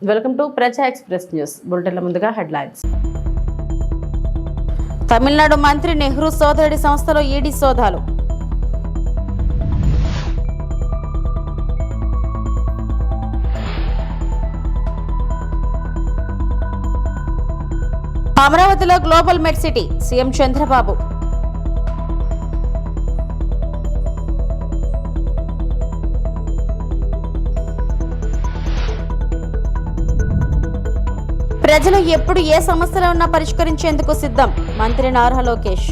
Welcome to ప్రజా express news బులెటిన్ల ముందుగా headlines. Tamil Nadu మంత్రి నెహ్రూ సోదరుడి సంస్థలో ఈడీ సోదాలు. అమరావతిలో గ్లోబల్ మెడ్ సిటీ సీఎం చంద్రబాబు. ప్రజలు ఎప్పుడు ఏ సమస్యలు ఉన్నా పరిష్కరించేందుకు సిద్ధం మంత్రి నారా లోకేష్.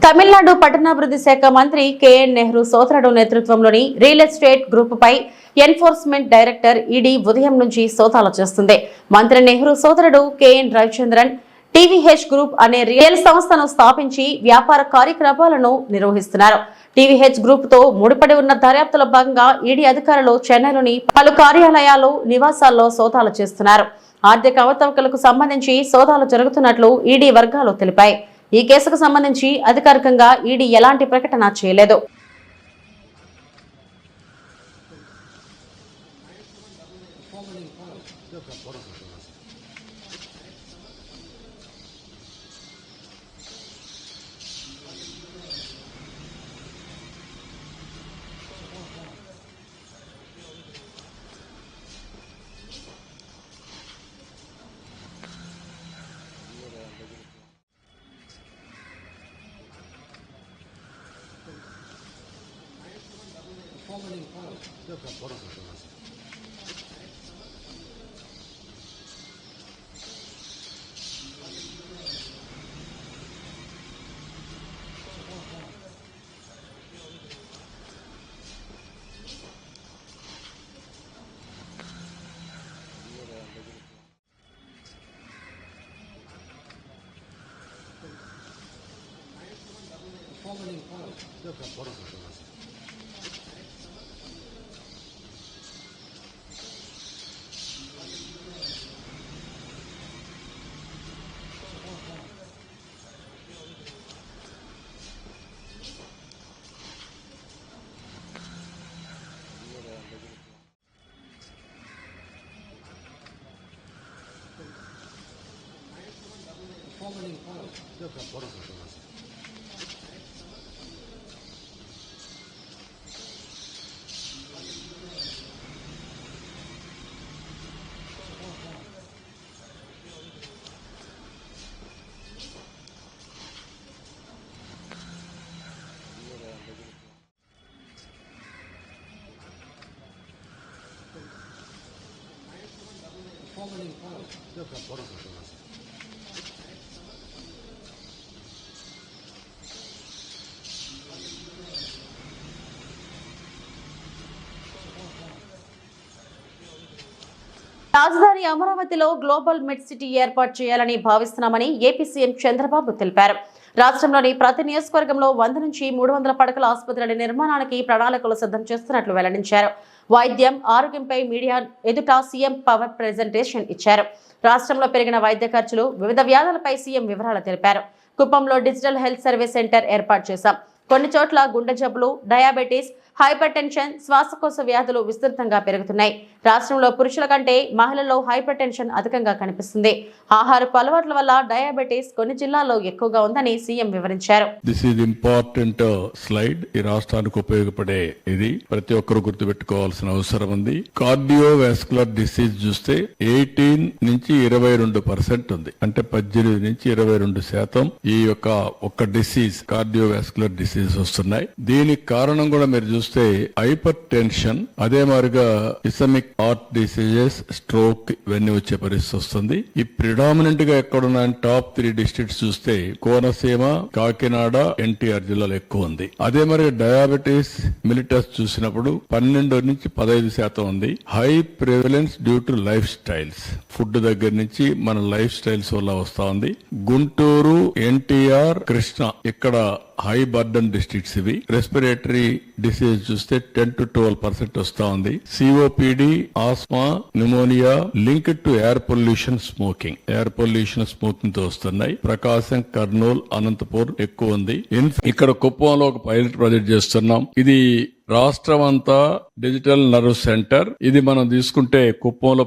తమిళనాడు పట్టణాభివృద్ధి శాఖ మంత్రి కేఎన్ నెహ్రూ సోదరుడు నేతృత్వంలోని రియల్ ఎస్టేట్ గ్రూప్ పై ఎన్ఫోర్స్మెంట్ డైరెక్టర్ ఈడీ ఉదయం నుంచి సోదాలు చేస్తుంది. మంత్రి నెహ్రూ సోదరుడు కేఎన్ రవిచంద్రన్ టీవీహెచ్ గ్రూప్ అనే రియల్ సంస్థను స్థాపించి వ్యాపార కార్యకలాపాలను నిర్వహిస్తున్నారు. టీవీహెచ్ గ్రూప్ తో ముడిపడి ఉన్న దర్యాప్తులో భాగంగా ఈడీ అధికారులు చెన్నైలోని పలు కార్యాలయాలు, నివాసాల్లో సోదాలు చేస్తున్నారు. ఆర్థిక అవకతవకలకు సంబంధించి సోదాలు జరుగుతున్నట్లు ఈడీ వర్గాలు తెలిపాయి. ఈ కేసుకు సంబంధించి అధికారికంగా ఈడీ ఎలాంటి ప్రకటన చేయలేదు. రాజధాని అమరావతిలో గ్లోబల్ మెడ్ సిటీ ఏర్పాటు చేయాలని భావిస్తున్నామని ఏపీ సీఎం చంద్రబాబు తెలిపారు. రాష్ట్రంలోని ప్రతి నియోజకవర్గంలో 100 నుంచి 300 పడకల ఆసుపత్రుల నిర్మాణానికి ప్రణాళికలు సిద్ధం చేస్తున్నట్లు వెల్లడించారు. వైద్యం, ఆరోగ్యంపై మీడియా ఎదుట సీఎం పవర్ ప్రెజెంటేషన్ ఇచ్చారు. రాష్ట్రంలో పెరిగిన వైద్య ఖర్చులు, వివిధ వ్యాధులపై సీఎం వివరాలు తెలిపారు. కుప్పంలో డిజిటల్ హెల్త్ సర్వీస్ సెంటర్ ఏర్పాటు చేశాం. కొన్ని చోట్ల గుండె జబ్బులు, డయాబెటీస్, హైపర్ టెన్షన్, శ్వాసకోశ వ్యాధులు విస్తృతంగా పెరుగుతున్నాయి. రాష్ట్రంలో పురుషుల కంటే మహిళల్లో హైపర్ టెన్షన్ అధికంగా కనిపిస్తుంది. ఆహారపు అలవాట్ల వల్ల డయాబెటీస్ కొన్ని జిల్లాల్లో ఎక్కువగా ఉందని సీఎం వివరించారు. This is important slide. ఈ రాష్ట్రానికి ఉపయోగపడే ఇది ప్రతి ఒక్కరు గుర్తుపెట్టుకోవాల్సిన అవసరం ఉంది. కార్డియోవాస్కులర్ డిసీజ్ చూస్తే 18 నుంచి 22% ఉంది. అంటే 18 నుంచి 22% ఈ యొక్క ఒక డిసీజ్ కార్డియోవాస్కులర్ డిసీజ్ వస్తున్నాయి. దీనికి కారణం కూడా మీరు చూస్తే హైపర్ టెన్షన్, అదే మాదిరిగా ఇసమిక్ హార్ట్ డిసీజెస్, స్ట్రోక్ ఇవన్నీ వచ్చే పరిస్థితి వస్తుంది. ఈ ప్రిడామినెంట్ గా ఎక్కడున్న టాప్ 3 డిస్ట్రిక్ట్స్ చూస్తే కోనసీమ, కాకినాడ, ఎన్టీఆర్ జిల్లాలో ఎక్కువ ఉంది. అదే మరి డయాబెటీస్ మిలిటస్ చూసినప్పుడు 12 నుంచి 15% ఉంది. High prevalence due to life styles, food దగ్గర నుంచి మన లైఫ్ స్టైల్స్ వల్ల వస్తా ఉంది. గుంటూరు, ఎన్టీఆర్, కృష్ణ ఇక్కడ హై బర్డన్ డిస్ట్రిక్ట్స్ ఇవి. రెస్పిరేటరీ డిసీజ్ చూస్తే 10 to 12% వస్తా ఉంది. COPD, asthma, pneumonia linked to air pollution, smoking. Air pollution, smoking తో వస్తున్నాయి. ప్రకాశం, కర్నూలు, అనంతపూర్ ఎక్కువ ఉంది. ఇక్కడ కుప్పంలో ఒక పైలట్ ప్రాజెక్ట్ చేస్తున్నాం. ఇది రాష్ట్రం అంతా డిజిటల్ నర్వ్ సెంటర్. ఇది మనం తీసుకుంటే కుప్పంలో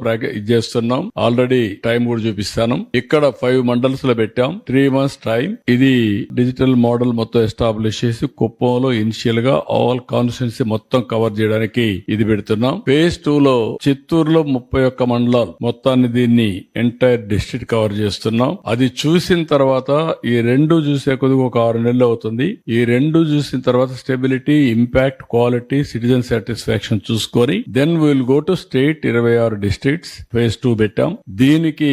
చేస్తున్నాం. ఆల్రెడీ టైం కూడా చూపిస్తాను. ఇక్కడ 5 మండల్స్ లో పెట్టాం. 3 months టైం. ఇది డిజిటల్ మోడల్ మొత్తం ఎస్టాబ్లిష్ చేసి కుప్పంలో ఇనిషియల్ గా ఆల్ కాన్స్టిట్యున్సీ మొత్తం కవర్ చేయడానికి ఇది పెడుతున్నాం. phase 2 లో చిత్తూరులో 31 మండలాలు మొత్తాన్ని దీన్ని ఎంటైర్ డిస్ట్రిక్ట్ కవర్ చేస్తున్నాం. అది చూసిన తర్వాత ఈ 2 చూసే కొద్దిగా ఒక 6 నెలలు అవుతుంది. ఈ 2 చూసిన తర్వాత stability, impact, quality, citizen satisfaction చూసుకొని then will go to state. 26 districts phase 2 పెట్టాం. దీనికి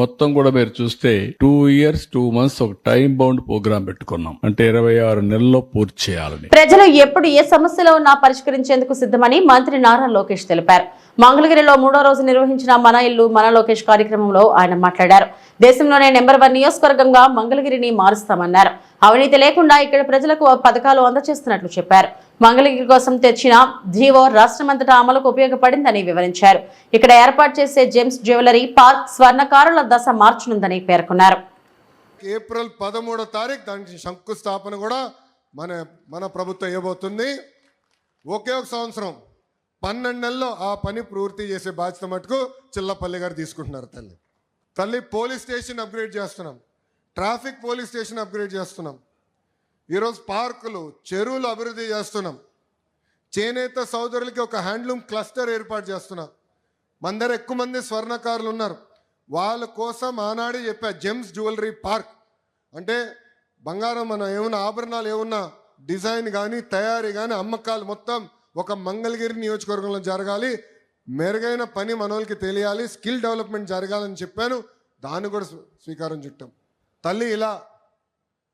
మొత్తం కూడా మీరు చూస్తే 2 years 2 months ఒక టైం బౌండ్ ప్రోగ్రామ్ పెట్టుకున్నాం. అంటే 26 నెలల్లో పూర్తి చేయాలని. ప్రజలు ఎప్పుడు ఏ సమస్యలో ఉన్నా పరిష్కరించేందుకు సిద్ధమని మంత్రి నారా లోకేష్ తెలిపారు. మంగళగిరిలో 3వ రోజు నిర్వహించిన మన ఇల్లు మన లోకేష్ కార్యక్రమంలో ఆయన మాట్లాడారు. దేశంలోనే నెంబర్ 1 నియోజకవర్గంగా మంగళగిరిని మారుస్తామన్నారు. అవినీతి లేకుండా ఇక్కడ ప్రజలకు పథకాలు అందజేస్తున్నట్లు చెప్పారు. మంగళగిరి కోసం తెచ్చిన జీవో రాష్ట్రమంతటా అమలుకు ఉపయోగపడిందని వివరించారు. ఇక్కడ ఏర్పాటు చేసే జెమ్స్ జ్యువెలరీ పార్క్ స్వర్ణకారుల దశ మార్చనుందని పేర్కొన్నారు. ఏప్రిల్ 13వ తారీఖు దానికి శంకుస్థాపన కూడా మన ప్రభుత్వం ఇవ్వబోతుంది. ఒకే ఒక సంవత్సరం 12 నెలల్లో ఆ పని పూర్తి చేసే బాధ్యత మటుకు చిల్లపల్లి గారు తీసుకుంటున్నారు. తల్లి పోలీస్ స్టేషన్ అప్గ్రేడ్ చేస్తున్నాం. ట్రాఫిక్ పోలీస్ స్టేషన్ అప్గ్రేడ్ చేస్తున్నాం. ఈరోజు పార్కులు, చెరువులు అభివృద్ధి చేస్తున్నాం. చేనేత సోదరులకి ఒక హ్యాండ్లూమ్ క్లస్టర్ ఏర్పాటు చేస్తున్నాం. మన దగ్గర ఎక్కువ మంది స్వర్ణకారులు ఉన్నారు. వాళ్ళ కోసం ఆనాడే చెప్పా జెమ్స్ జ్యువెలరీ పార్క్. అంటే బంగారం మన ఏమన్నా ఆభరణాలు ఏమన్నా డిజైన్ కానీ తయారీ కానీ అమ్మకాలు మొత్తం ఒక మంగళగిరి నియోజకవర్గంలో జరగాలి. మెరుగైన పని మనోళ్ళకి తెలియాలి. స్కిల్ డెవలప్మెంట్ జరగాలని చెప్పాను. దాన్ని కూడా స్వీకారం చుట్టాం. తల్లి ఇలా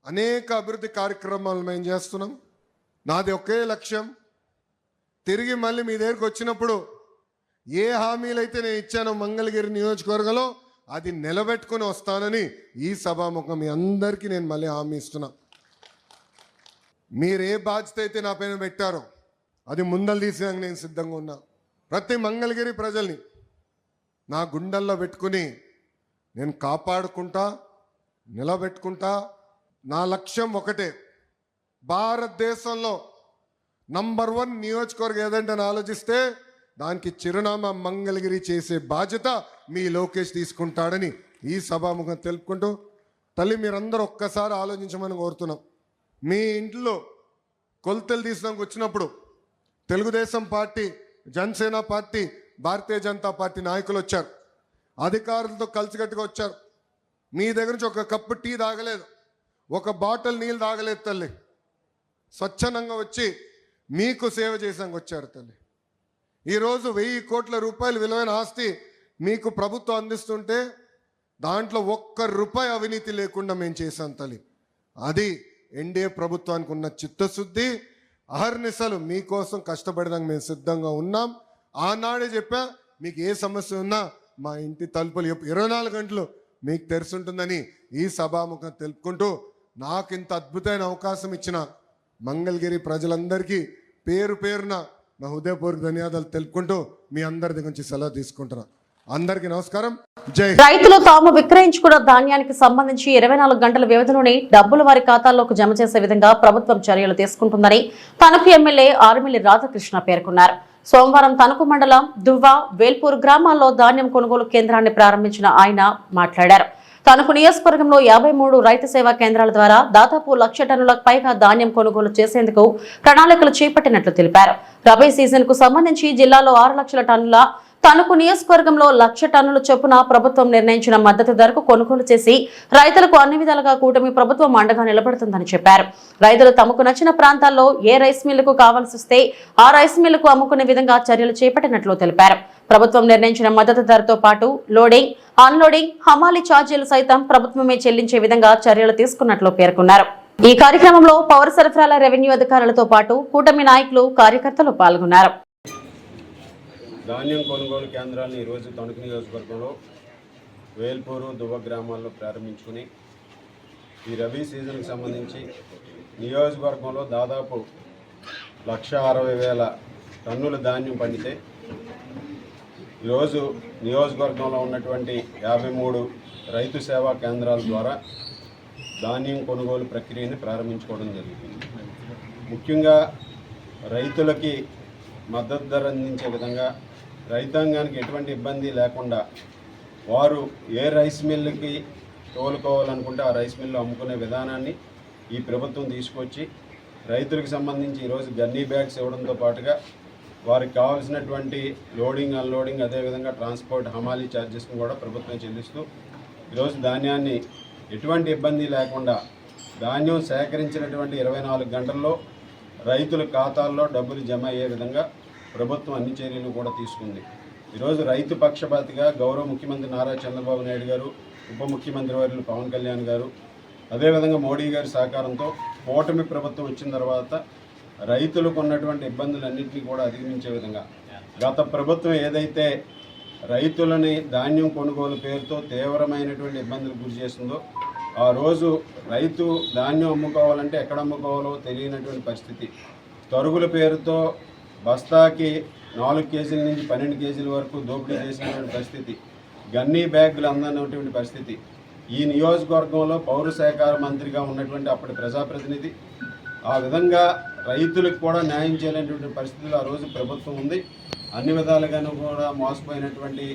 అనేక అభివృద్ధి కార్యక్రమాలు మేము చేస్తున్నాం. నాది ఒకే లక్ష్యం, తిరిగి మళ్ళీ మీ దగ్గరికి వచ్చినప్పుడు ఏ హామీలైతే నేను ఇచ్చానో మంగళగిరి నియోజకవర్గంలో అది నిలబెట్టుకుని వస్తానని ఈ సభాముఖం మీ అందరికీ నేను మళ్ళీ హామీ ఇస్తున్నా. మీరు ఏ బాధ్యత అయితే నా పైన పెట్టారో అది ముందలు తీసేందుకు నేను సిద్ధంగా ఉన్నా. ప్రతి మంగళగిరి ప్రజల్ని నా గుండెల్లో పెట్టుకుని నేను కాపాడుకుంటా, నిలబెట్టుకుంటా. నా లక్ష్యం ఒకటే, భారతదేశంలో నంబర్ 1 నియోజకవర్గం ఏదంటే ఆలోచిస్తే దానికి చిరునామా మంగళగిరి చేసే బాధ్యత మీ లోకేష్ తీసుకుంటాడని ఈ సభాముఖం తెలుపుకుంటూ, తల్లి మీరందరూ ఒక్కసారి ఆలోచించమని కోరుతున్నాం. మీ ఇంట్లో కొలతలు తీసినాక వచ్చినప్పుడు Telugu Desam party, Janasena party, Bharatiya Janata party నాయకులు వచ్చారు. అధికారులతో కలిసికట్టుగా వచ్చారు. మీ దగ్గర నుంచి ఒక కప్పు టీ తాగలేదు, ఒక బాటిల్ నీళ్ళు తాగలేదు తల్లి. స్వచ్ఛందంగా వచ్చి మీకు సేవ చేసాక వచ్చారు తల్లి. ఈరోజు 1000 కోట్ల రూపాయలు విలువైన ఆస్తి మీకు ప్రభుత్వం అందిస్తుంటే దాంట్లో ఒక్క రూపాయి అవినీతి లేకుండా మేము చేశాం తల్లి. అది ఎన్డీఏ ప్రభుత్వానికి ఉన్న చిత్తశుద్ధి. అహర్నిశలు మీకోసం కష్టపడడానికి మేము సిద్ధంగా ఉన్నాం. ఆనాడే చెప్పా, మీకు ఏ సమస్య ఉన్నా మా ఇంటి తలుపులు 24 గంటలు మీకు తెరుచుంటుందని ఈ సభాముఖం తెలుపుకుంటూ, నాకు ఇంత అద్భుతమైన అవకాశం ఇచ్చిన మంగళగిరి ప్రజలందరికీ పేరు పేరున నా హృదయపూర్వక ధన్యవాదాలు తెలుపుకుంటూ మీ అందరి దగ్గర నుంచి సెలవు తీసుకుంటున్నా. అందరికీ నమస్కారం. జై. రైతులు తాము విక్రయించుకున్న ధాన్యానికి సంబంధించి 24 గంటల వ్యవధిలోనే డబ్బులు వారి ఖాతాల్లోకి జమ చేసే విధంగా ప్రభుత్వం చర్యలు తీసుకుంటుందని తణుకు ఎమ్మెల్యే ఆర్మిల్లి రాధాకృష్ణ పేర్కొన్నారు. సోమవారం తణుకు మండలం దువ్వ, వేల్పూర్ గ్రామాల్లో ధాన్యం కొనుగోలు కేంద్రాన్ని ప్రారంభించిన ఆయన మాట్లాడారు. తణుకు నియోజకవర్గంలో 53 రైతు సేవా కేంద్రాల ద్వారా దాదాపు 1,00,000 టన్నులకు పైగా ధాన్యం కొనుగోలు చేసేందుకు ప్రణాళికలు చేపట్టినట్లు తెలిపారు. రబీ సీజన్ కు సంబంధించి జిల్లాలో 6 లక్షల టన్నుల, తణుకు నియోజకవర్గంలో 1,00,000 టన్నుల చొప్పున ప్రభుత్వం నిర్ణయించిన మద్దతు ధరకు కొనుగోలు చేసి రైతులకు అన్ని విధాలుగా కూటమి ప్రభుత్వం అండగా నిలబడుతుందని చెప్పారు. రైతులు తమకు నచ్చిన ప్రాంతాల్లో ఏ రైస్ మిల్లుకు కావాల్సి వస్తే ఆ రైస్ మిల్లుకు అమ్ముకునే విధంగా చర్యలు చేపట్టినట్లు తెలిపారు. ప్రభుత్వం నిర్ణయించిన మద్దతు ధరతో పాటు లోడింగ్, అన్లోడింగ్, హమాలీ ఛార్జీలు సైతం ప్రభుత్వమే చెల్లించే విధంగా చర్యలు తీసుకున్నట్లు పేర్కొన్నారు. ఈ కార్యక్రమంలో పౌర సరఫరాల రెవెన్యూ అధికారులతో పాటు కూటమి నాయకులు, కార్యకర్తలు పాల్గొన్నారు. ధాన్యం కొనుగోలు కేంద్రాలను ఈరోజు తణుకు నియోజకవర్గంలో వేల్పూరు, దువ్వ గ్రామాల్లో ప్రారంభించుకుని ఈ రబీ సీజన్కి సంబంధించి నియోజకవర్గంలో దాదాపు 1,60,000 టన్నుల ధాన్యం పండితే ఈరోజు నియోజకవర్గంలో ఉన్నటువంటి 53 రైతు సేవా కేంద్రాల ద్వారా ధాన్యం కొనుగోలు ప్రక్రియని ప్రారంభించుకోవడం జరిగింది. ముఖ్యంగా రైతులకి మద్దతు ధర అందించే విధంగా, రైతాంగానికి ఎటువంటి ఇబ్బంది లేకుండా వారు ఏ రైస్ మిల్లుకి తోలుకోవాలనుకుంటే ఆ రైస్ మిల్లు అమ్ముకునే విధానాన్ని ఈ ప్రభుత్వం తీసుకొచ్చి రైతులకు సంబంధించి ఈరోజు గన్నీ బ్యాగ్స్ ఇవ్వడంతో పాటుగా వారికి కావాల్సినటువంటి లోడింగ్, అన్లోడింగ్, అదేవిధంగా ట్రాన్స్పోర్ట్, హమాలీ ఛార్జెస్ను కూడా ప్రభుత్వం చెల్లిస్తూ ఈరోజు ధాన్యాన్ని ఎటువంటి ఇబ్బంది లేకుండా ధాన్యం సేకరించినటువంటి 24 గంటల్లో రైతుల ఖాతాల్లో డబ్బులు జమ అయ్యే విధంగా ప్రభుత్వం అన్ని చర్యలు కూడా తీసుకుంది. ఈరోజు రైతు పక్షపాతిగా గౌరవ ముఖ్యమంత్రి నారా చంద్రబాబు నాయుడు గారు, ఉప ముఖ్యమంత్రి వర్యులు పవన్ కళ్యాణ్ గారు, అదేవిధంగా మోడీ గారి సహకారంతో కూటమి ప్రభుత్వం వచ్చిన తర్వాత రైతులకు ఉన్నటువంటి ఇబ్బందులన్నింటినీ కూడా అధిగమించే విధంగా గత ప్రభుత్వం ఏదైతే రైతులని ధాన్యం కొనుగోలు పేరుతో తీవ్రమైనటువంటి ఇబ్బందులు గురి చేస్తుందో, ఆ రోజు రైతు ధాన్యం అమ్ముకోవాలంటే ఎక్కడ అమ్ముకోవాలో తెలియనటువంటి పరిస్థితి, తరుగుల పేరుతో బస్తాకి 4 కేజీల నుంచి 12 కేజీల వరకు దోపిడీ చేసినటువంటి పరిస్థితి, గన్నీ బ్యాగులు అందనటువంటి పరిస్థితి. ఈ నియోజకవర్గంలో పౌర శాఖ మంత్రిగా ఉన్నటువంటి అప్పటి ప్రజాప్రతినిధి ఆ విధంగా రైతులకు కూడా న్యాయం చేయలేనటువంటి పరిస్థితులు ఆ రోజు ప్రభుత్వం ఉంది. అన్ని విధాలుగాను కూడా మోసపోయినటువంటి,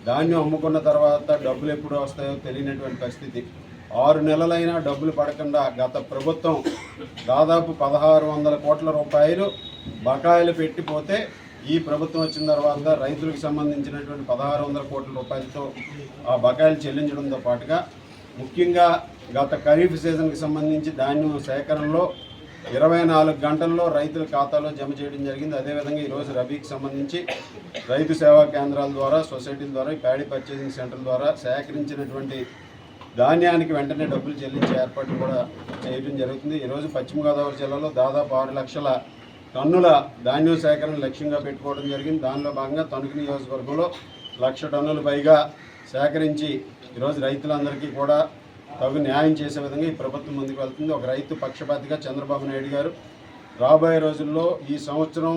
ధాన్యం అమ్ముకున్న తర్వాత డబ్బులు ఎప్పుడు వస్తాయో తెలియనటువంటి పరిస్థితి. 6 నెలలైనా డబ్బులు పడకుండా గత ప్రభుత్వం దాదాపు 1600 కోట్ల రూపాయలు బకాయిలు పెట్టిపోతే ఈ ప్రభుత్వం వచ్చిన తర్వాత రైతులకు సంబంధించినటువంటి 1600 కోట్ల రూపాయలతో ఆ బకాయిలు చెల్లించడంతో పాటుగా ముఖ్యంగా గత ఖరీఫ్ సీజన్కి సంబంధించి ధాన్యం సేకరణలో 24 గంటల్లో రైతుల ఖాతాలో జమ చేయడం జరిగింది. అదేవిధంగా ఈరోజు రబీకి సంబంధించి రైతు సేవా కేంద్రాల ద్వారా, సొసైటీల ద్వారా, ప్యాడీ పర్చేసింగ్ సెంటర్ ద్వారా సేకరించినటువంటి ధాన్యానికి వెంటనే డబ్బులు చెల్లించే ఏర్పాట్లు కూడా చేయడం జరుగుతుంది. ఈరోజు పశ్చిమ గోదావరి జిల్లాలో దాదాపు 6 లక్షల టన్నుల ధాన్యం సేకరణ లక్ష్యంగా పెట్టుకోవడం జరిగింది. దానిలో భాగంగా తణుకు నియోజకవర్గంలో 1,00,000 టన్నులు పైగా సేకరించి ఈరోజు రైతులందరికీ కూడా తగు న్యాయం చేసే విధంగా ఈ ప్రభుత్వం ముందుకు వెళ్తుంది. ఒక రైతు పక్షపాతిగా చంద్రబాబు నాయుడు గారు రాబోయే రోజుల్లో ఈ సంవత్సరం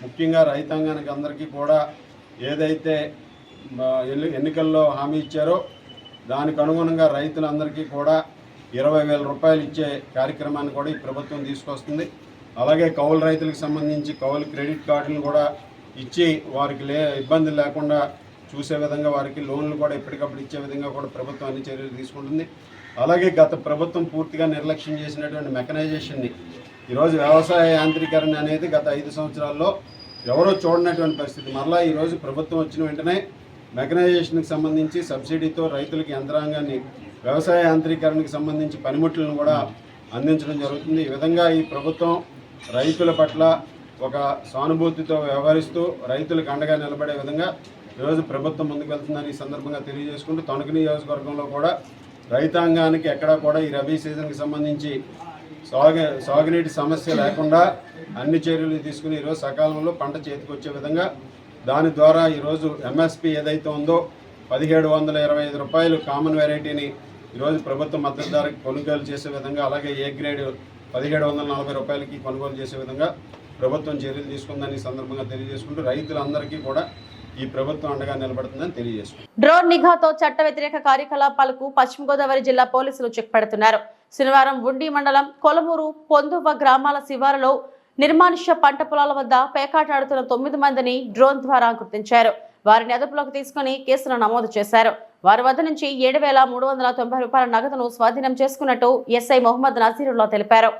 ముఖ్యంగా రైతాంగానికి అందరికీ కూడా ఏదైతే ఎన్నికల్లో హామీ ఇచ్చారో దానికి అనుగుణంగా రైతులందరికీ కూడా 20,000 రూపాయలు ఇచ్చే కార్యక్రమాన్ని కూడా ఈ ప్రభుత్వం తీసుకొస్తుంది. అలాగే కౌలు రైతులకు సంబంధించి కౌలు క్రెడిట్ కార్డులను కూడా ఇచ్చి వారికి ఇబ్బందులు లేకుండా చూసే విధంగా వారికి లోన్లు కూడా ఎప్పటికప్పుడు ఇచ్చే విధంగా కూడా ప్రభుత్వం అన్ని చర్యలు తీసుకుంటుంది. అలాగే గత ప్రభుత్వం పూర్తిగా నిర్లక్ష్యం చేసినటువంటి మెకనైజేషన్ని ఈరోజు వ్యవసాయ యాంత్రీకరణ అనేది గత 5 సంవత్సరాల్లో ఎవరో చూడనటువంటి పరిస్థితి. మరలా ఈరోజు ప్రభుత్వం వచ్చిన వెంటనే మెకనైజేషన్కి సంబంధించి సబ్సిడీతో రైతులకి యంత్రాంగాన్ని, వ్యవసాయ యాంత్రీకరణకి సంబంధించి పనిముట్లను కూడా అందించడం జరుగుతుంది. ఈ విధంగా ఈ ప్రభుత్వం రైతుల పట్ల ఒక సానుభూతితో వ్యవహరిస్తూ రైతులకు అండగా నిలబడే విధంగా ఈరోజు ప్రభుత్వం ముందుకు వెళ్తుందని ఈ సందర్భంగా తెలియజేసుకుంటూ తణుకు నియోజకవర్గంలో కూడా రైతాంగానికి ఎక్కడా కూడా ఈ రబీ సీజన్కి సంబంధించి సాగునీటి సమస్య లేకుండా అన్ని చర్యలు తీసుకుని ఈరోజు సకాలంలో పంట చేతికి వచ్చే విధంగా దాని ద్వారా ఈరోజు ఎంఎస్పి ఏదైతే ఉందో 1,725 రూపాయలు కామన్ వెరైటీని ఈరోజు ప్రభుత్వం మద్దతు ధరకి కొనుగోలు చేసే విధంగా, అలాగే ఏ గ్రేడ్ 1,740 రూపాయలకి కొనుగోలు చేసే విధంగా ప్రభుత్వం చర్యలు తీసుకుందని ఈ సందర్భంగా తెలియజేసుకుంటూ రైతులందరికీ కూడా ఈ ప్రభుత్వం అండగా నిలబడుతుందని తెలియజేసుకుంటారు. డ్రోన్ నిఘాతో చట్ట వ్యతిరేక కార్యకలాపాలకు పశ్చిమ గోదావరి జిల్లా పోలీసులు చెక్ పెడుతున్నారు. శనివారం ఉండి మండలం కొలమూరు పొందువ గ్రామాల శివారులో నిర్మానుష్య పంట పొలాల వద్ద పేకాటాడుతున్న 9 మందిని డ్రోన్ ద్వారా గుర్తించారు. వారిని అదుపులోకి తీసుకుని కేసులు నమోదు చేశారు. వారి వద్ద నుంచి 7,390 రూపాయల నగదును స్వాధీనం చేసుకున్నట్టు ఎస్ఐ మొహమ్మద్ నజీరుల్లా తెలిపారు.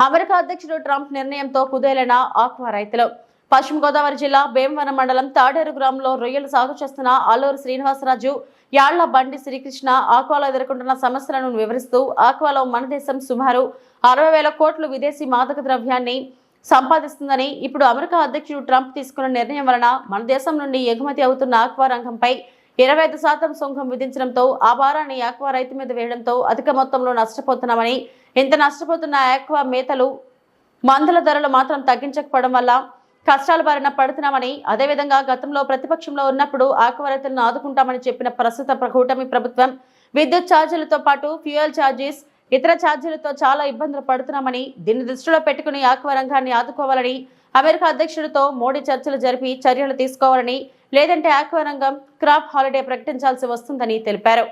అమెరికా అధ్యక్షుడు ట్రంప్ నిర్ణయంతో కుదేలైన ఆక్వా రైతులు. పశ్చిమ గోదావరి జిల్లా భీమవరం మండలం తాడేరు గ్రామంలో రొయ్యలు సాగు చేస్తున్న అల్లూరు శ్రీనివాసరాజు, యాళ్ల బండి శ్రీకృష్ణ ఆక్వాలో ఎదుర్కొంటున్న సమస్యలను వివరిస్తూ ఆక్వాలో మన దేశం సుమారు 60,000 కోట్లు విదేశీ మాదక ద్రవ్యాన్ని సంపాదిస్తుందని, ఇప్పుడు అమెరికా అధ్యక్షుడు ట్రంప్ తీసుకున్న నిర్ణయం వలన మన దేశం నుండి ఎగుమతి అవుతున్న ఆక్వా రంగంపై 25% సుంకం విధించడంతో ఆ భారాన్ని ఆక్వా రైతు మీద వేయడంతో అధిక మొత్తంలో నష్టపోతున్నామని, ఇంత నష్టపోతున్న ఆక్వా మేతలు మందుల ధరలు మాత్రం తగ్గించకపోవడం వల్ల కష్టాల బారిన పడుతున్నామని, అదేవిధంగా గతంలో ప్రతిపక్షంలో ఉన్నప్పుడు ఆక్వా రైతులను ఆదుకుంటామని చెప్పిన ప్రస్తుత కూటమి ప్రభుత్వం విద్యుత్ ఛార్జీలతో పాటు ఫ్యూయల్ ఛార్జెస్, ఇతర ఛార్జీలతో చాలా ఇబ్బందులు పడుతున్నామని, దీన్ని దృష్టిలో పెట్టుకుని ఆక్వా రంగాన్ని ఆదుకోవాలని అమెరికా అధ్యక్షుడితో మోడీ చర్చలు జరిపి చర్యలు తీసుకోవాలని, లేదంటే ఆక్వా రంగం క్రాప్ హాలిడే ప్రకటించాల్సి వస్తుందని తెలిపారు.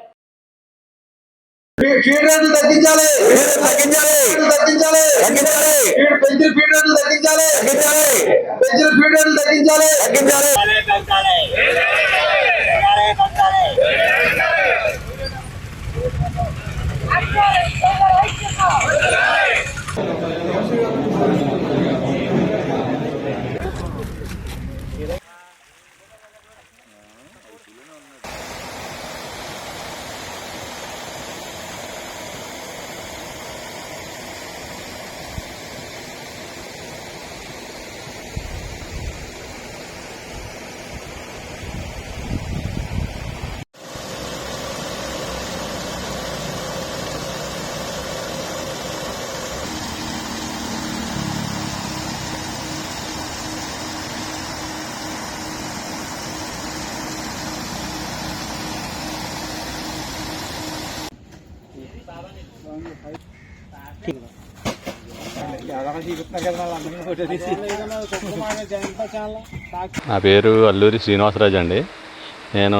నా పేరు అల్లూరి శ్రీనివాసరాజు అండి. నేను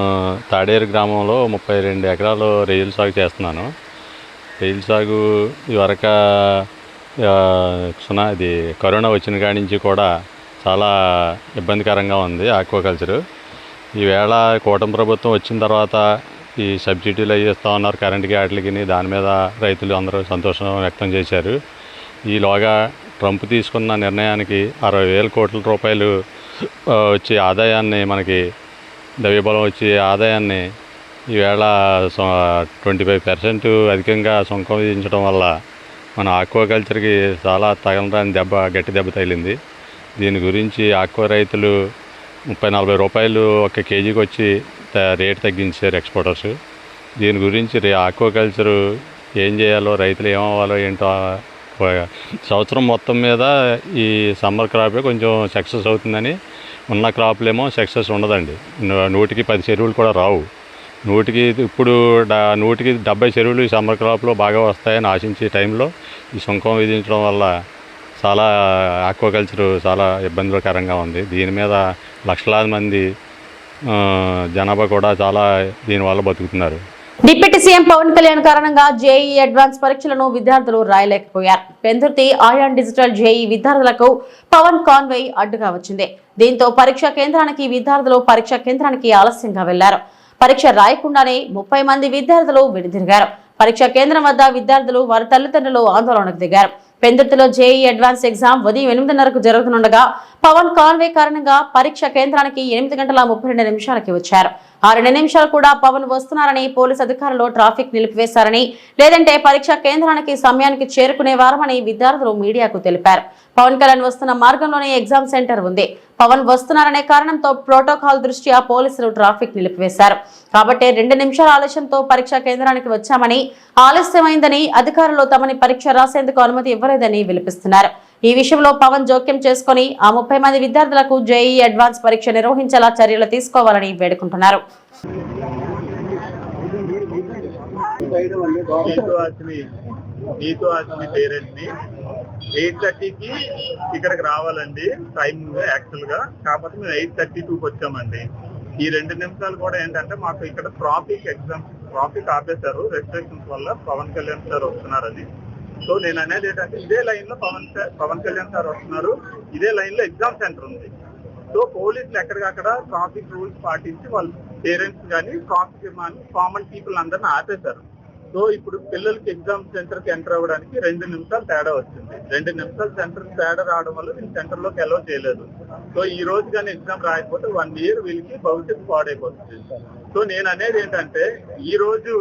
తాడేరు గ్రామంలో 32 ఎకరాలు రొయ్యల సాగు చేస్తున్నాను. రొయ్యల సాగు ఇదివరకు ఇది కరోనా వచ్చిన కాడి నుంచి కూడా చాలా ఇబ్బందికరంగా ఉంది ఆక్వాకల్చరు. ఈవేళ కూటమి ప్రభుత్వం వచ్చిన తర్వాత ఈ సబ్సిడీలు అవి ఇస్తూ ఉన్నారు కరెంటుకి వాటికి, దాని మీద రైతులు అందరూ సంతోషం వ్యక్తం చేశారు. ఈలోగా ట్రంప్ తీసుకున్న నిర్ణయానికి 60,000 కోట్ల రూపాయలు వచ్చే ఆదాయాన్ని, మనకి ద్రవ్యబలం వచ్చే ఆదాయాన్ని ఈవేళ 25% అధికంగా సుంకం విధించడం వల్ల మన ఆక్వాకల్చర్కి చాలా తగలరాని గట్టి దెబ్బ తగిలింది. దీని గురించి ఆక్వా రైతులు 30-40 రూపాయలు ఒక కేజీకి వచ్చి రేటు తగ్గించారు ఎక్స్పోర్టర్స్. దీని గురించి ఆక్వాకల్చరు ఏం చేయాలో, రైతులు ఏమవ్వాలో ఏంటో, సంవత్సరం మొత్తం మీద ఈ సమ్మర్ క్రాపే కొంచెం సక్సెస్ అవుతుందని, ఉన్న క్రాప్లేమో సక్సెస్ ఉండదండి. 100కి 10 చెరువులు కూడా రావు. 100కి 70 చెరువులు ఈ సమ్మర్ క్రాప్లో బాగా వస్తాయని ఆశించే టైంలో ఈ సుంకం విధించడం వల్ల చాలా ఆక్వాకల్చరు చాలా ఇబ్బందికరంగా ఉంది. దీని మీద లక్షలాది మంది జనాభా కూడా చాలా దీనివల్ల బతుకుతున్నారు. డిప్యూటీ సీఎం పవన్ కళ్యాణ్ కారణంగా జేఈ అడ్వాన్స్ పరీక్షలను విద్యార్థులు రాయలేకపోయారు. పెందుర్తి ఆయాన్ డిజిటల్ జేఈ విద్యార్థులకు పవన్ కాన్వే అడ్డుగా వచ్చింది. దీంతో పరీక్షా కేంద్రానికి విద్యార్థులు పరీక్షా కేంద్రానికి ఆలస్యంగా వెళ్లారు. పరీక్ష రాయకుండానే 30 మంది విద్యార్థులు వెనుదిరిగారు. పరీక్షా కేంద్రం వద్ద విద్యార్థులు వారి తల్లిదండ్రులు ఆందోళనకు దిగారు. పెందుర్తిలో జేఈ అడ్వాన్స్ ఎగ్జామ్ ఉదయం 8:30కు జరుగుతుండగా పవన్ కాన్వే కారణంగా పరీక్ష కేంద్రానికి 8:32 వచ్చారు. 2 నిమిషాలు కూడా పవన్ వస్తున్నారని పోలీసు అధికారులు ట్రాఫిక్ నిలిపివేశారని, లేదంటే పరీక్షా కేంద్రానికి సమయానికి చేరుకునేవారమని విద్యార్థులు మీడియాకు తెలిపారు. పవన్ కళ్యాణ్ వస్తున్న మార్గంలోనే ఎగ్జామ్ సెంటర్ ఉంది. పవన్ వస్తున్నారనే కారణంతో ప్రోటోకాల్ దృష్ట్యా పోలీసులు ట్రాఫిక్ నిలిపివేశారు. కాబట్టి 2 నిమిషాల ఆలస్యంతో పరీక్షా కేంద్రానికి వచ్చామని, ఆలస్యమైందని, అధికారులు తమని పరీక్ష రాసేందుకు అనుమతి ఇవ్వలేదని విలిపిస్తున్నారు. ఈ విషయంలో పవన్ జోక్యం చేసుకుని ఆ 30 మంది విద్యార్థులకు జేఈ అడ్వాన్స్ పరీక్ష నిర్వహించేలా చర్యలు తీసుకోవాలని వేడుకుంటున్నారు. నీతో వచ్చిన పేరెంట్ని 8:30కి ఇక్కడికి రావాలండి టైం యాక్చువల్గా. కాకపోతే మేము 8:32కి వచ్చామండి. ఈ 2 నిమిషాలు కూడా ఏంటంటే మాకు ఇక్కడ ట్రాఫిక్ ఆపేశారు రెస్ట్రిక్షన్స్ వల్ల. పవన్ కళ్యాణ్ సార్ వస్తున్నారని. సో నేను అనేది ఏంటంటే ఇదే లైన్ లో పవన్ కళ్యాణ్ సార్ వస్తున్నారు, ఇదే లైన్ లో ఎగ్జామ్ సెంటర్ ఉంది. సో పోలీసులు ఎక్కడికక్కడ ట్రాఫిక్ రూల్స్ పాటించి వాళ్ళ పేరెంట్స్ కానీ ట్రాఫిక్ కామన్ పీపుల్ అందరిని ఆపేశారు. సో ఇప్పుడు పిల్లలకి ఎగ్జామ్ సెంటర్కి ఎంటర్ అవ్వడానికి 2 నిమిషాలు తేడా వచ్చింది. 2 నిమిషాలు సెంటర్ తేడా రావడం వల్ల వీళ్ళు సెంటర్లోకి అలౌ చేయలేదు. సో ఈ రోజు కానీ ఎగ్జామ్ రాయకపోతే 1 year వీళ్ళకి భవిష్యత్తు పాడైపోతుంది. సో నేను అనేది ఏంటంటే ఈ రోజు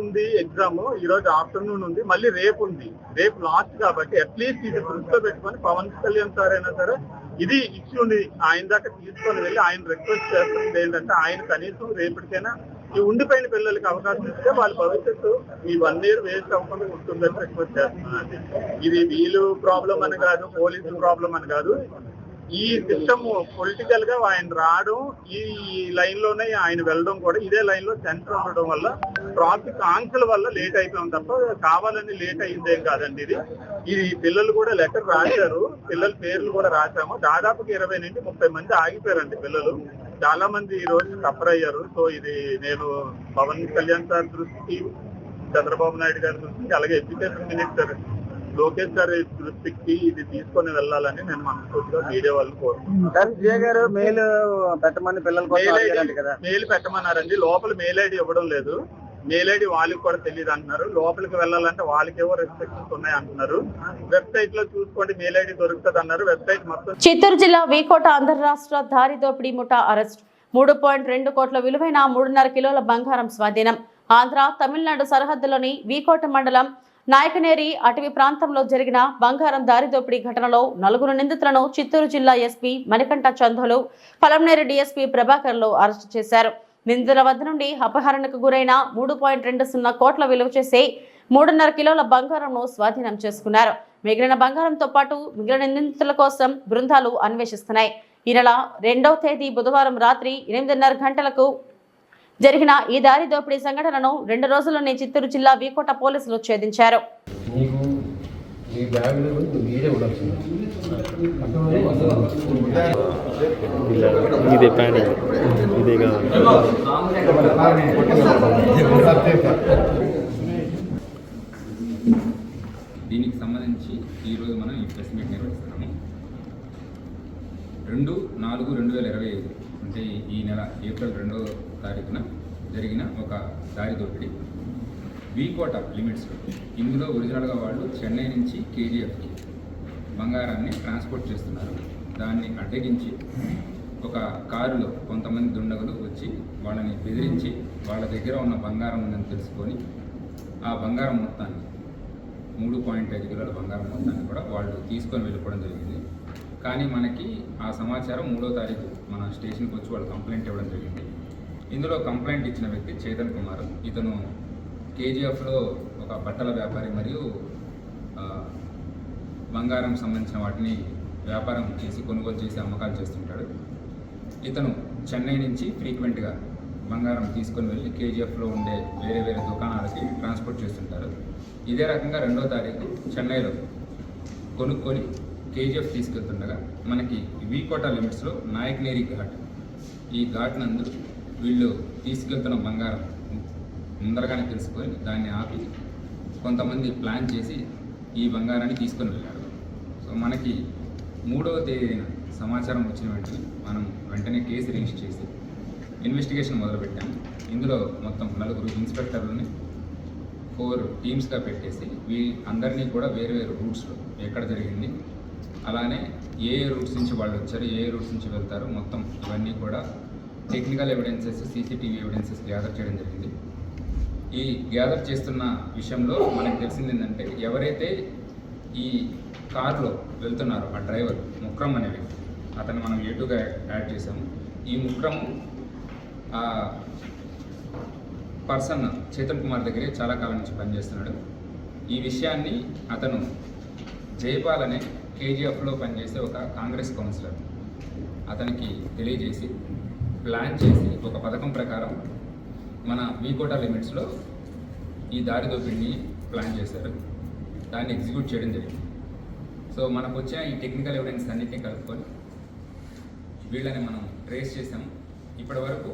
ఉంది ఎగ్జామ్, ఈ రోజు ఆఫ్టర్నూన్ ఉంది, మళ్ళీ రేపు ఉంది. రేపు లాస్ట్ కాబట్టి అట్లీస్ట్ ఇది దృష్టిలో పెట్టుకొని పవన్ కళ్యాణ్ సార్ అయినా సరే ఇది ఇష్యూని ఆయన దాకా తీసుకొని వెళ్ళి ఆయన రిక్వెస్ట్ చేస్తుంది ఏంటంటే ఆయన కనీసం రేపటికైనా ఈ ఉండిపోయిన పిల్లలకి అవకాశం ఇస్తే వాళ్ళ భవిష్యత్తు ఈ 1 year వేస్ట్ అవ్వకుండా ఉంటుందని రిక్వెస్ట్ చేస్తున్నానండి. ఇది వీళ్ళు ప్రాబ్లం అని కాదు, పోలీసు ప్రాబ్లం అని కాదు. ఈ సిస్టమ్ పొలిటికల్ గా ఆయన రావడం, ఈ లైన్ లోనే ఆయన వెళ్ళడం కూడా ఇదే లైన్ లో సెంటర్ ఉండడం వల్ల ట్రాఫిక్ ఆంక్షల వల్ల లేట్ అయిపోయాం తప్ప కావాలని లేట్ అయిందేం కాదండి. ఇది పిల్లలు కూడా లెటర్ రాశారు, పిల్లల పేర్లు కూడా రాశాము. దాదాపుగా 20 నుండి 30 మంది ఆగిపోయారండి పిల్లలు. చాలా మంది ఈ రోజు సఫర్ అయ్యారు. సో ఇది నేను పవన్ కళ్యాణ్ సార్ దృష్టికి, చంద్రబాబు నాయుడు గారి దృష్టికి, అలాగే ఎడ్యుకేషన్ మినిస్టర్ లోకేష్ గారి దృష్టికి ఇది తీసుకొని వెళ్ళాలని నేను మనస్ఫూర్తిగా మీడియా వాళ్ళు కోరుకుంటున్నాను. మెయిల్ పెట్టమన్నారండి, లోపల మెయిల్ ఐడి ఇవ్వడం లేదు. మెయిల్ ఐడి వాళ్ళకి కూడా తెలియదు అంటున్నారు. లోపలికి వెళ్ళాలంటే వాళ్ళకేవో రెస్ట్రిక్షన్స్ ఉన్నాయి అంటున్నారు. వెబ్సైట్ లో చూసుకోండి మెయిల్ ఐడి దొరుకుతుంది అన్నారు. వెబ్సైట్ మొత్తం. చిత్తూరు జిల్లా వీకోట అంతర్రాష్ట్ర దారి దోపిడీ ముఠా అరెస్ట్. 3.2 కోట్ల విలువైన 3.5 కిలోల బంగారం స్వాధీనం. ఆంధ్ర తమిళనాడు సరిహద్దులోని వీకోట మండలం నాయకనేరి అటవీ ప్రాంతంలో జరిగిన బంగారం దారి దోపిడీ ఘటనలో 4 నిందితులను చిత్తూరు జిల్లా ఎస్పీ మణికంఠ చందోలు, పలంనేరు డీఎస్పీ ప్రభాకర్లు అరెస్టు చేశారు. నిందితుల వద్ద నుండి అపహరణకు గురైన 3.20 కోట్ల విలువ చేసే 3.5 కిలోల బంగారంను స్వాధీనం చేసుకున్నారు. మిగిలిన బంగారంతో పాటు మిగిలిన నిందితుల కోసం బృందాలు అన్వేషిస్తున్నాయి. ఈ నెల 2వ తేదీ బుధవారం రాత్రి 8:30 గంటలకు జరిగిన ఈ దారి దోపిడీ సంఘటనను 2 రోజుల్లోనే చిత్తూరు జిల్లా వీకోట పోలీసులు ఛేదించారు. దీనికి సంబంధించి ఈరోజు మనం ఈ ప్రెస్ మీట్ నిర్వహిస్తున్నాము. 2/4/2025 అంటే ఈ నెల ఏప్రిల్ 2వ తారీఖున జరిగిన ఒక దారి దోపిడీ వీకోట లిమిట్స్లో. ఇందులో ఒరిజినల్గా వాళ్ళు చెన్నై నుంచి కేజీఎఫ్కి బంగారాన్ని ట్రాన్స్పోర్ట్ చేస్తున్నారు. దాన్ని అడ్డగించి ఒక కారులో కొంతమంది దుండగులు వచ్చి వాళ్ళని బెదిరించి వాళ్ళ దగ్గర ఉన్న బంగారం ఉందని తెలుసుకొని ఆ బంగారం మొత్తాన్ని 3.5 కిలోల బంగారం మొత్తాన్ని కూడా వాళ్ళు తీసుకొని వెళ్ళిపోవడం జరిగింది. కానీ మనకి ఆ సమాచారం 3వ తారీఖు మన స్టేషన్కి వచ్చి వాళ్ళు కంప్లైంట్ ఇవ్వడం జరిగింది. ఇందులో కంప్లైంట్ ఇచ్చిన వ్యక్తి చేతన్ కుమార్. ఇతను కేజీఎఫ్లో ఒక బట్టల వ్యాపారి మరియు బంగారం సంబంధించిన వాటిని వ్యాపారం చేసి కొనుగోలు చేసి అమ్మకాలు చేస్తుంటాడు. ఇతను చెన్నై నుంచి ఫ్రీక్వెంట్గా బంగారం తీసుకొని వెళ్ళి కేజీఎఫ్లో ఉండే వేరే వేరే దుకాణాలకి ట్రాన్స్పోర్ట్ చేస్తుంటారు. ఇదే రకంగా 2వ తారీఖు చెన్నైలో కొనుక్కొని కేజీఎఫ్ తీసుకెళ్తుండగా మనకి వీకోట లిమిట్స్లో నాయకనేరి ఘాట్, ఈ ఘాట్ నందు వీళ్ళు తీసుకెళ్తున్న బంగారం ముందరగానే తెలుసుకొని దాన్ని ఆపి కొంతమంది ప్లాన్ చేసి ఈ బంగారాన్ని తీసుకొని వెళ్ళారు. సో మనకి 3వ తేదీన సమాచారం వచ్చిన వెంటనే మనం వెంటనే కేసు రిజిస్టర్ చేసి ఇన్వెస్టిగేషన్ మొదలుపెట్టాము. ఇందులో మొత్తం 4 ఇన్స్పెక్టర్లని 4 టీమ్స్గా పెట్టేసి అందరినీ కూడా వేరు వేరు రూట్స్లో ఎక్కడ జరిగింది, అలానే ఏ రూట్స్ నుంచి వాళ్ళు వచ్చారు, ఏ రూట్స్ నుంచి వెళ్తారు, మొత్తం ఇవన్నీ కూడా technical evidences, CCTV evidences gather చేయడం జరిగింది. ఈ గ్యాదర్ చేస్తున్న విషయంలో మనకు తెలిసింది ఏంటంటే ఎవరైతే ఈ కార్లో వెళ్తున్నారో ఆ డ్రైవర్ ముక్రమ్ అనే వ్యక్తి, అతన్ని మనం ఏటుగా యాడ్ చేసాము. ఈ ముక్రమ్ పర్సన్ చేతన్ కుమార్ దగ్గరే చాలా కాలం నుంచి పనిచేస్తున్నాడు. ఈ విషయాన్ని అతను జైపాల్ అనే కేజీఎఫ్లో పనిచేసే ఒక కాంగ్రెస్ కౌన్సిలర్ అతనికి తెలియజేసి ప్లాన్ చేసి ఒక పథకం ప్రకారం మన వీకోట లిమిట్స్లో ఈ దారి దోపిడిని ప్లాన్ చేశారు. దాన్ని ఎగ్జిక్యూట్ చేయడం జరిగింది. సో మనకు వచ్చిన ఈ టెక్నికల్ ఎవిడెన్స్ అన్నింటినీ కలుపుకొని వీళ్ళని మనం ట్రేస్ చేసాము. ఇప్పటి వరకు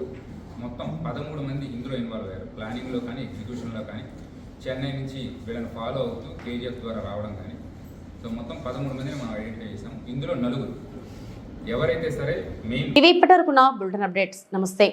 మొత్తం 13 మంది ఇందులో ఇన్వాల్వ్ అయ్యారు. ప్లానింగ్లో కానీ ఎగ్జిక్యూషన్లో కానీ చెన్నై నుంచి వీళ్ళని ఫాలో అవుతూ కేజీఎఫ్ ద్వారా రావడం కానీ. సో మొత్తం 13 మందిని మనం ఐడెంటిఫై చేసాం. ఇందులో 4 ఎవరైతే సరే మెయిన్. ఇవి ఇప్పటివరకున్న బులెటిన్ అప్డేట్స్. నమస్తే.